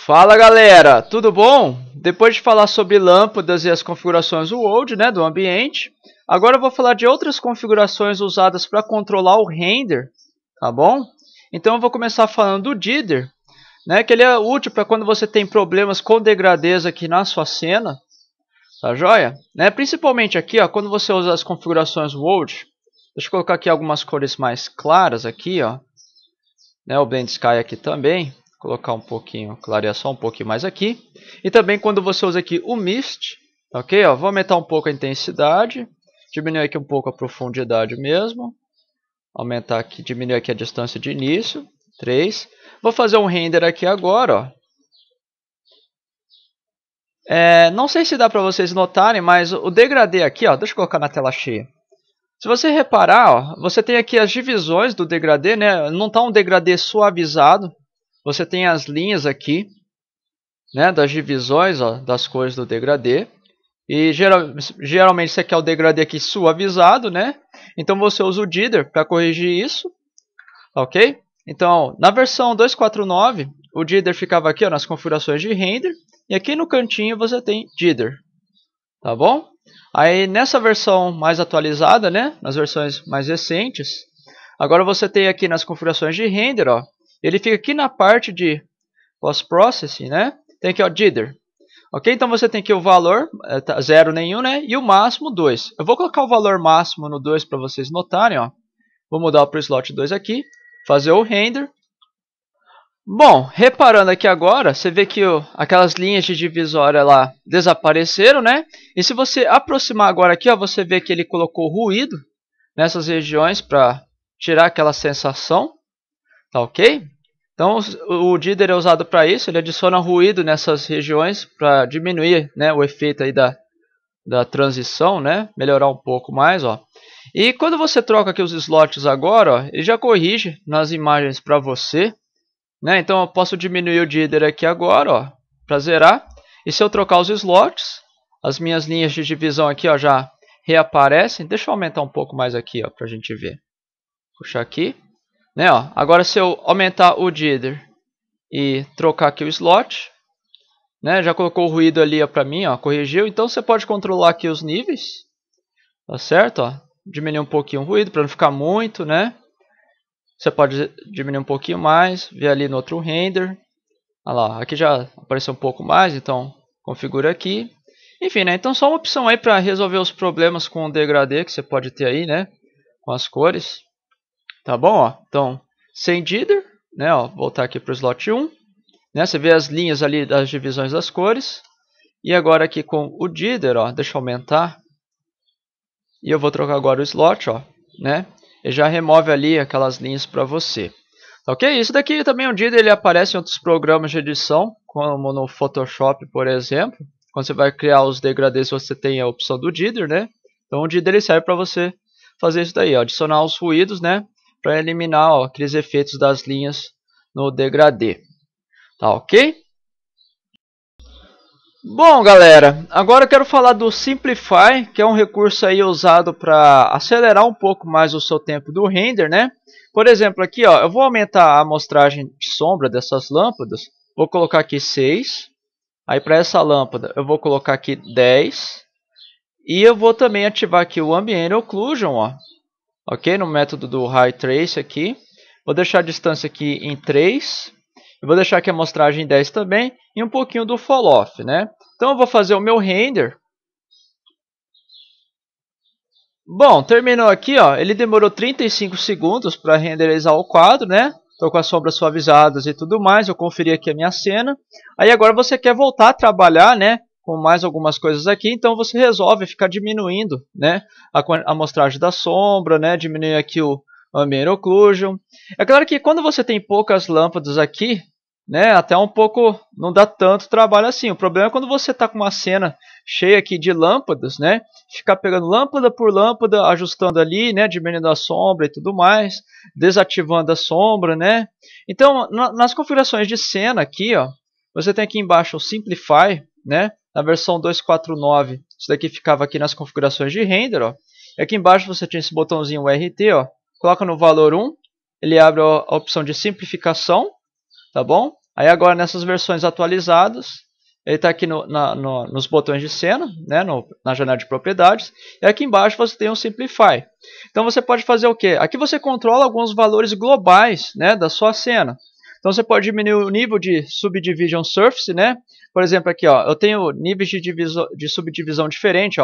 Fala galera, tudo bom? Depois de falar sobre lâmpadas e as configurações UOLD, né, do ambiente, agora eu vou falar de outras configurações usadas para controlar o render, tá bom? Então eu vou começar falando do Jitter, né, que ele é útil para quando você tem problemas com degradês aqui na sua cena, tá joia? Né, principalmente aqui, ó, quando você usa as configurações UOLD, deixa eu colocar aqui algumas cores mais claras aqui, ó, né, o Blend Sky aqui também. Colocar um pouquinho, clarear só um pouquinho mais aqui. E também quando você usa aqui o Mist, ok? Ó, vou aumentar um pouco a intensidade, diminuir aqui um pouco a profundidade mesmo. Aumentar aqui, diminuir aqui a distância de início, 3. Vou fazer um render aqui agora, ó. Não sei se dá para vocês notarem, mas o degradê aqui, ó, deixa eu colocar na tela cheia. Se você reparar, ó, você tem aqui as divisões do degradê, né? Não está um degradê suavizado. Você tem as linhas aqui, né, das divisões, ó, das cores do degradê. E geralmente você quer o degradê aqui suavizado, né? Então você usa o Jitter para corrigir isso, ok? Então, na versão 2.4.9, o Jitter ficava aqui, ó, nas configurações de render. E aqui no cantinho você tem Jitter, tá bom? Aí nessa versão mais atualizada, né, nas versões mais recentes, agora você tem aqui nas configurações de render, ó, ele fica aqui na parte de post-processing, né? Tem aqui, ó, Jitter. Ok? Então você tem aqui o valor, 0 nenhum, né? E o máximo 2. Eu vou colocar o valor máximo no 2 para vocês notarem, ó. Vou mudar para o slot 2 aqui. Fazer o render. Bom, reparando aqui agora, você vê que aquelas linhas de divisória lá desapareceram, né? E se você aproximar agora aqui, ó, você vê que ele colocou ruído nessas regiões para tirar aquela sensação. Tá ok? Então o Jitter é usado para isso, ele adiciona ruído nessas regiões para diminuir, né, o efeito aí da transição, né, melhorar um pouco mais, ó. E quando você troca aqui os slots agora, ó, ele já corrige nas imagens para você, né? Então eu posso diminuir o Jitter aqui agora, ó, para zerar. E se eu trocar os slots, as minhas linhas de divisão aqui, ó, já reaparecem. Deixa eu aumentar um pouco mais aqui, ó, para a gente ver. Puxar aqui. Né, ó. Agora se eu aumentar o Jitter e trocar aqui o slot, né, já colocou o ruído ali para mim, ó, corrigiu. Então você pode controlar aqui os níveis, tá certo? Ó, diminuir um pouquinho o ruído para não ficar muito, né? Você pode diminuir um pouquinho mais, ver ali no outro render. Olha lá, aqui já apareceu um pouco mais, então configura aqui. Enfim, né? Então só uma opção aí para resolver os problemas com o degradê que você pode ter aí, né? Com as cores. Tá bom, ó. Então, sem Jitter, né, ó, voltar aqui para o slot 1, né, você vê as linhas ali das divisões das cores. E agora aqui com o Jitter, ó, deixa eu aumentar. E eu vou trocar agora o slot, ó, né? Ele já remove ali aquelas linhas para você. Ok? Isso daqui também o Jitter, ele aparece em outros programas de edição, como no Photoshop, por exemplo. Quando você vai criar os degradês, você tem a opção do Jitter, né? Então o Jitter ele serve para você fazer isso daí, ó, adicionar os ruídos, né? Para eliminar, ó, aqueles efeitos das linhas no degradê. Tá ok? Bom, galera, agora eu quero falar do Simplify, que é um recurso aí usado para acelerar um pouco mais o seu tempo do render, né? Por exemplo, aqui, ó, eu vou aumentar a amostragem de sombra dessas lâmpadas. Vou colocar aqui 6. Aí para essa lâmpada eu vou colocar aqui 10. E eu vou também ativar aqui o Ambient Occlusion, ó. Ok? No método do High Trace aqui. Vou deixar a distância aqui em 3. Eu vou deixar aqui a amostragem em 10 também. E um pouquinho do Fall Off, né? Então eu vou fazer o meu render. Bom, terminou aqui, ó. Ele demorou 35 segundos para renderizar o quadro, né? Estou com as sombras suavizadas e tudo mais. Eu conferi aqui a minha cena. Aí agora você quer voltar a trabalhar, né? Com mais algumas coisas aqui, então você resolve ficar diminuindo, né, a amostragem da sombra, né, diminuir aqui o Ambient Occlusion. É claro que quando você tem poucas lâmpadas aqui, né, até um pouco não dá tanto trabalho assim. O problema é quando você está com uma cena cheia aqui de lâmpadas, né, ficar pegando lâmpada por lâmpada, ajustando ali, né, diminuindo a sombra e tudo mais, desativando a sombra, né. Então, nas configurações de cena aqui, ó, você tem aqui embaixo o Simplify, né. Na versão 2.4.9, isso daqui ficava aqui nas configurações de render, ó. E aqui embaixo você tinha esse botãozinho RT, ó. Coloca no valor 1, ele abre a opção de simplificação, tá bom? Aí agora nessas versões atualizadas, ele está aqui nos botões de cena, né, na janela de propriedades. E aqui embaixo você tem um Simplify. Então você pode fazer o quê? Aqui você controla alguns valores globais, né, da sua cena. Então você pode diminuir o nível de Subdivision Surface, né? Por exemplo, aqui ó, eu tenho níveis de subdivisão diferente.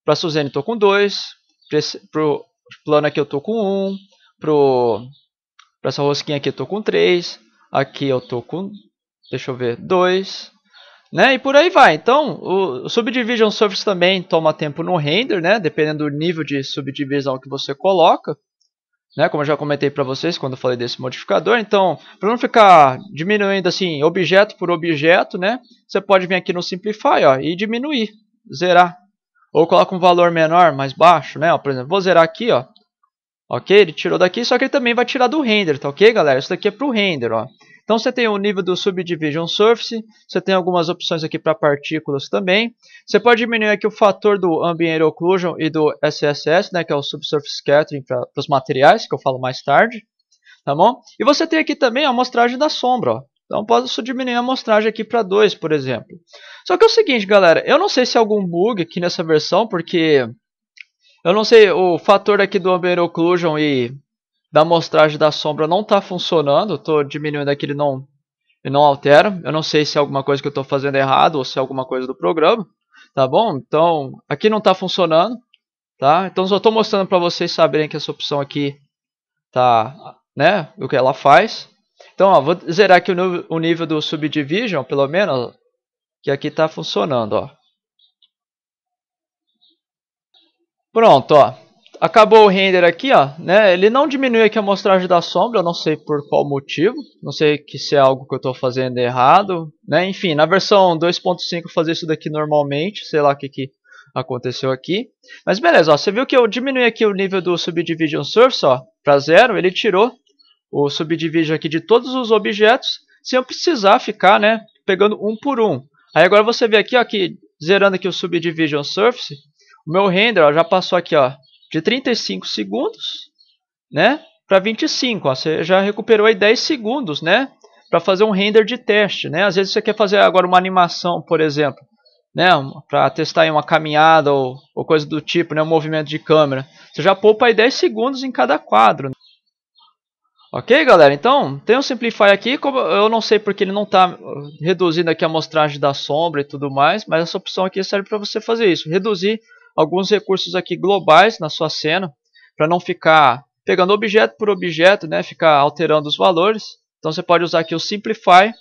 Para a Suzane estou com 2, para o plano aqui eu estou com 1, para essa rosquinha aqui eu estou com 3, aqui eu estou com, deixa eu ver, 2, né? E por aí vai. Então, o Subdivision Surface também toma tempo no render, né? Dependendo do nível de subdivisão que você coloca, né? Como eu já comentei para vocês quando eu falei desse modificador. Então, para não ficar diminuindo assim, objeto por objeto, né? Você pode vir aqui no Simplify, ó, e diminuir, zerar. Ou coloca um valor menor, mais baixo, né? Ó, por exemplo, vou zerar aqui, ó. Ok? Ele tirou daqui, só que ele também vai tirar do render, tá ok, galera? Isso daqui é para o render, ó. Então você tem o nível do Subdivision Surface, você tem algumas opções aqui para partículas também. Você pode diminuir aqui o fator do Ambient Occlusion e do SSS, né, que é o Subsurface Scattering para os materiais, que eu falo mais tarde, tá bom? E você tem aqui também a amostragem da sombra, ó. Então posso diminuir a amostragem aqui para 2, por exemplo. Só que é o seguinte, galera, eu não sei se há algum bug aqui nessa versão, porque eu não sei, o fator aqui do Ambient Occlusion e da amostragem da sombra não está funcionando. Estou diminuindo aqui, ele não altera. Eu não sei se é alguma coisa que eu estou fazendo errado ou se é alguma coisa do programa, tá bom? Então, aqui não está funcionando, tá? Então, só estou mostrando para vocês saberem que essa opção aqui tá, né, o que ela faz. Então, ó, vou zerar aqui o nível do Subdivision, pelo menos, que aqui está funcionando, ó. Pronto, ó. Acabou o render aqui, ó, né? Ele não diminui aqui a amostragem da sombra, eu não sei por qual motivo. Não sei se é algo que eu estou fazendo errado, né? Enfim, na versão 2.5 fazer isso daqui normalmente, sei lá o que aconteceu aqui. Mas beleza, ó, você viu que eu diminui aqui o nível do Subdivision Surface, ó, para 0, ele tirou o Subdivision aqui de todos os objetos, sem eu precisar ficar, né, pegando um por um. Aí agora você vê aqui, ó, que zerando aqui o Subdivision Surface, o meu render, ó, já passou aqui, ó, de 35 segundos, né, para 25, ó, você já recuperou aí 10 segundos, né, para fazer um render de teste, né. Às vezes você quer fazer agora uma animação, por exemplo, né, para testar em uma caminhada ou coisa do tipo, né, um movimento de câmera. Você já poupa aí 10 segundos em cada quadro. Ok, galera? Então, tem um Simplify aqui, como eu não sei porque ele não está reduzindo aqui a amostragem da sombra e tudo mais, mas essa opção aqui serve para você fazer isso, reduzir alguns recursos aqui globais na sua cena, para não ficar pegando objeto por objeto, né, ficar alterando os valores. Então você pode usar aqui o Simplify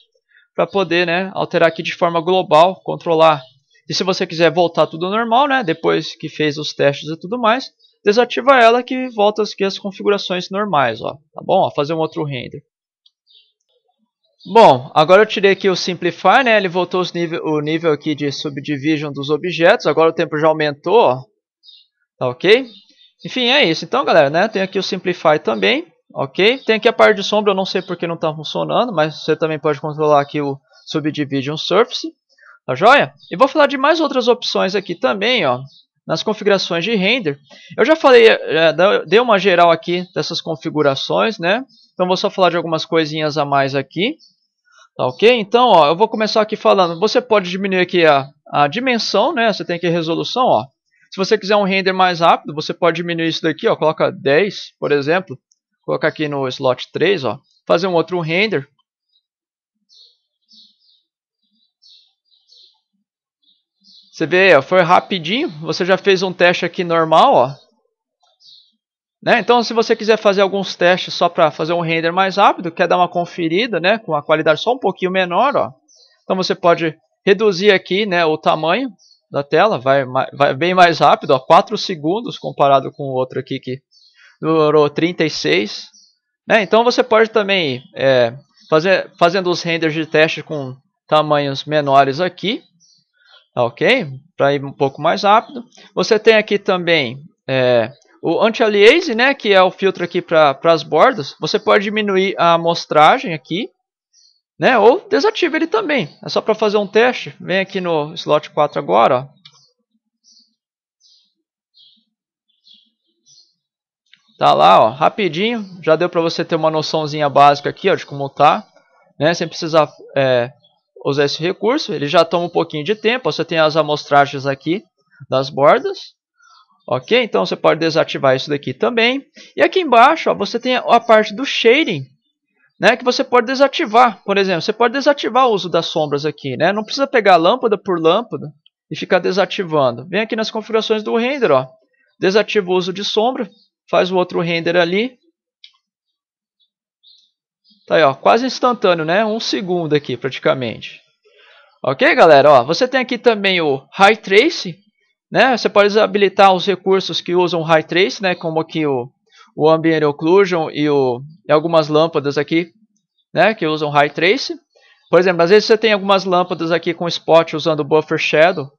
para poder, né, alterar aqui de forma global, controlar. E se você quiser voltar tudo normal, né, depois que fez os testes e tudo mais, desativa ela que volta aqui as configurações normais, ó, tá bom? Ó, fazer um outro render. Bom, agora eu tirei aqui o Simplify, né? Ele voltou o nível aqui de Subdivision dos objetos. Agora o tempo já aumentou, ó. Tá ok? Enfim, é isso. Então, galera, né? Tem aqui o Simplify também, ok? Tem aqui a parte de sombra, eu não sei porque não está funcionando, mas você também pode controlar aqui o Subdivision Surface, tá joia? E vou falar de mais outras opções aqui também, ó. Nas configurações de render. Eu já falei, dei uma geral aqui dessas configurações, né? Então vou só falar de algumas coisinhas a mais aqui. Tá ok? Então, ó, eu vou começar aqui falando. Você pode diminuir aqui a dimensão, né? Você tem aqui a resolução, ó. Se você quiser um render mais rápido, você pode diminuir isso daqui, ó. Coloca 10, por exemplo. Colocar aqui no slot 3, ó. Fazer um outro render. Você vê, ó, foi rapidinho. Você já fez um teste aqui normal, ó. Né? Então, se você quiser fazer alguns testes só para fazer um render mais rápido, quer dar uma conferida, né, com a qualidade só um pouquinho menor, ó. Então você pode reduzir aqui, né, o tamanho da tela, vai bem mais rápido, ó, 4 segundos comparado com o outro aqui que durou 36. Né? Então você pode também fazendo os renders de teste com tamanhos menores aqui, tá ok? Para ir um pouco mais rápido. Você tem aqui também o anti-aliasing, né, que é o filtro aqui para as bordas. Você pode diminuir a amostragem aqui, né, ou desativa ele também. É só para fazer um teste. Vem aqui no slot 4 agora, ó. Tá lá, ó, rapidinho. Já deu para você ter uma noçãozinha básica aqui, ó, de como tá. né, sem precisar usar esse recurso. Ele já toma um pouquinho de tempo. Você tem as amostragens aqui das bordas. Ok, então você pode desativar isso daqui também. E aqui embaixo, ó, você tem a parte do shading, né, que você pode desativar. Por exemplo, você pode desativar o uso das sombras aqui, né? Não precisa pegar lâmpada por lâmpada e ficar desativando. Vem aqui nas configurações do render, ó, desativa o uso de sombra, faz o outro render ali. Tá aí, ó, quase instantâneo, né? 1 segundo aqui praticamente. Ok, galera? Ó, você tem aqui também o High Trace, né? Você pode habilitar os recursos que usam High Trace, né? Como aqui o Ambient Occlusion e algumas lâmpadas aqui, né? Que usam High Trace. Por exemplo, às vezes você tem algumas lâmpadas aqui com spot usando o Buffer Shadow,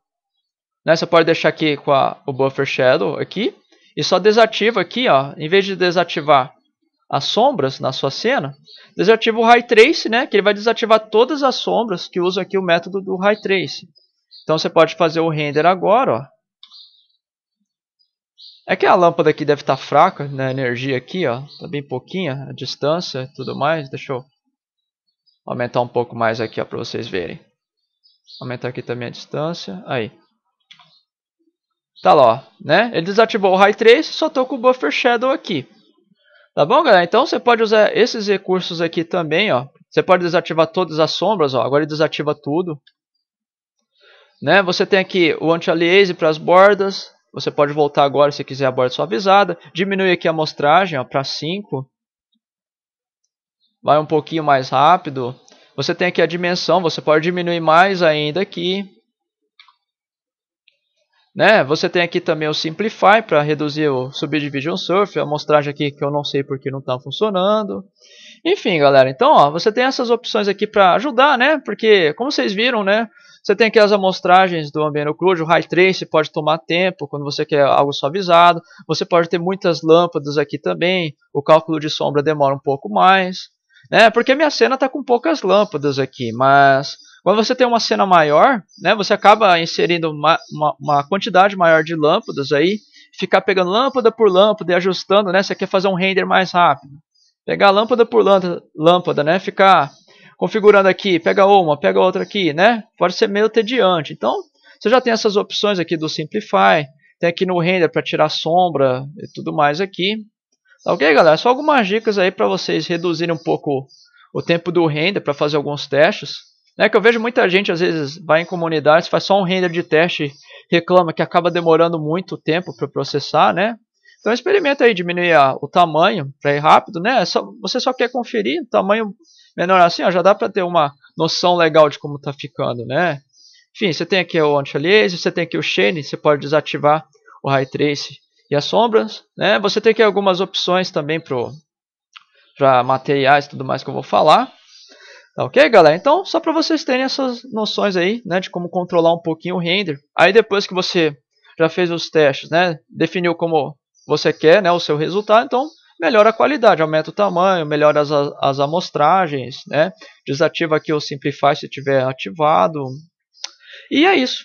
né? Você pode deixar aqui com o Buffer Shadow aqui e só desativa aqui, ó. Em vez de desativar as sombras na sua cena, desativa o High Trace, né? Que ele vai desativar todas as sombras que usam aqui o método do High Trace. Então você pode fazer o render agora, ó. É que a lâmpada aqui deve estar fraca na energia aqui, ó. Tá bem pouquinha a distância e tudo mais. Deixa eu aumentar um pouco mais aqui, ó, para vocês verem. Aumentar aqui também a distância. Aí. Tá lá, ó, né? Ele desativou o High Trace e só tô com o Buffer Shadow aqui. Tá bom, galera? Então você pode usar esses recursos aqui também, ó. Você pode desativar todas as sombras, ó. Agora ele desativa tudo. Né? Você tem aqui o Anti-Aliasing para as bordas. Você pode voltar agora se quiser a borda suavizada. Diminui aqui a amostragem para 5. Vai um pouquinho mais rápido. Você tem aqui a dimensão. Você pode diminuir mais ainda aqui. Né? Você tem aqui também o Simplify para reduzir o Subdivision Surface. A amostragem aqui que eu não sei porque não está funcionando. Enfim, galera. Então, ó, você tem essas opções aqui para ajudar, né? Porque, como vocês viram, né? Você tem aqui as amostragens do Ambient Occlusion, o High Trace pode tomar tempo quando você quer algo suavizado. Você pode ter muitas lâmpadas aqui também. O cálculo de sombra demora um pouco mais, né? Porque minha cena está com poucas lâmpadas aqui, mas quando você tem uma cena maior, né? Você acaba inserindo uma quantidade maior de lâmpadas aí, ficar pegando lâmpada por lâmpada e ajustando, né? Você quer fazer um render mais rápido. Pegar lâmpada por lâmpada, né? Ficar configurando aqui, pega uma, pega outra aqui, né? Pode ser meio tediante. Então, você já tem essas opções aqui do Simplify, tem aqui no Render para tirar sombra e tudo mais aqui. Ok, galera? Só algumas dicas aí para vocês reduzirem um pouco o tempo do render para fazer alguns testes. Né? Que eu vejo muita gente, às vezes, vai em comunidades, faz só um render de teste, reclama que acaba demorando muito tempo para processar, né? Então experimenta aí diminuir o tamanho para ir rápido, né? Você só quer conferir o tamanho menor assim, ó, já dá para ter uma noção legal de como está ficando, né? Enfim, você tem aqui o Anti-Aliasing, você tem aqui o Shading, você pode desativar o High Trace e as sombras, né? Você tem aqui algumas opções também para materiais e tudo mais que eu vou falar. Tá ok, galera? Então, só para vocês terem essas noções aí, né, de como controlar um pouquinho o render. Aí depois que você já fez os testes, né, definiu como você quer, né, o seu resultado, então melhora a qualidade, aumenta o tamanho, melhora as amostragens, né, desativa aqui o Simplify se tiver ativado. E é isso.